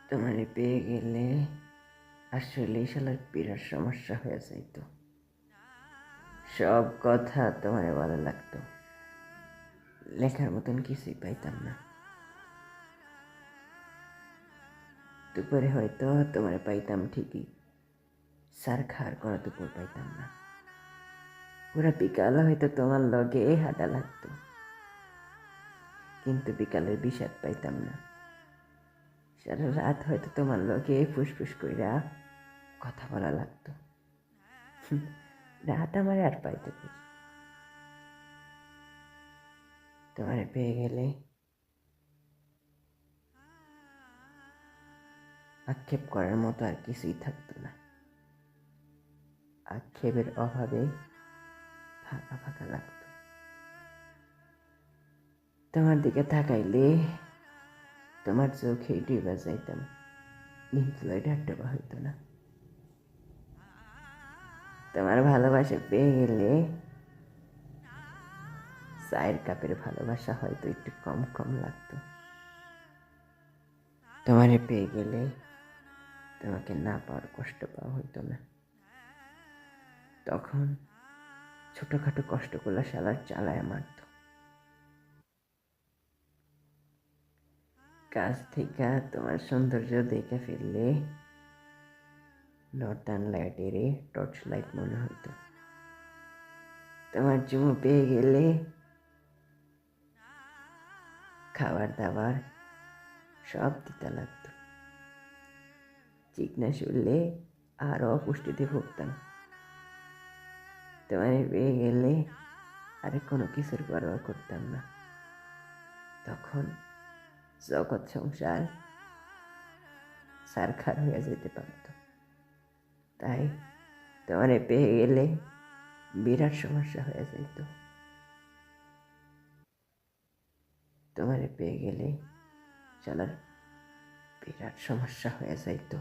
তোমারে পেয়ে গেলে আসলে শালার বিরাট সমস্যা হয়ে যাইতো। সব কথা তোমারে ভালো লাগতো, লেখার মতন কিছুই পাইতাম না। দুপুরে হয়তো তোমারে পাইতাম ঠিকই, স্যার খাওয়ার করা দুপুর পাইতাম না। পুরা বিকাল হয়তো তোমার লগে হাঁটা লাগতো, কিন্তু বিকালের বিষাদ পাইতাম না। সারা রাত হয়তো তোমার লগে ফুসফুস কইরা কথা বলা লাগতো। রাত আমার আর পাইতে কই। তোমারে পেয়ে গেলে আক্ষেপ করার মতো আর কিছুই থাকতো না। আক্ষেপের অভাবে ফাঁকা ফাঁকা লাগতো। তোমার দিকে তাকাইলে তোমার চোখেই ডুবে যাইতাম, কিন্তু এটা ডোবা হইতো না। তোমার ভালোবাসা পেয়ে গেলে চায়ের কাপের ভালোবাসা হয়তো একটু কম কম লাগতো। তোমারে পেয়ে গেলে তোমাকে না পাওয়ার কষ্ট পাওয়া হইতো না। তখন ছোটখাটো কষ্টগুলো শালার চালায় মারত। কাছ থেকে তোমার সৌন্দর্য দেখে ফেললে নর্দার্ন লাইটের টর্চ লাইট মনে হইতো। তোমার চুমু পেয়ে গেলে খাবার দাবার সব দিতে লাগতো। চিকনা শুনলে আরও পুষ্টিতে ভুগতাম। তোমার পেয়ে গেলে আরে কোনো কিছুর পরোয়া করতাম না। তখন জগৎ সংসার সারখার হয়ে যেতে পারত। তাই তোমার পেয়ে গেলে বিরাট সমস্যা হয়ে যেত। তোমার পেয়ে গেলে শালার বিরাট সমস্যা হয়ে যাইতো।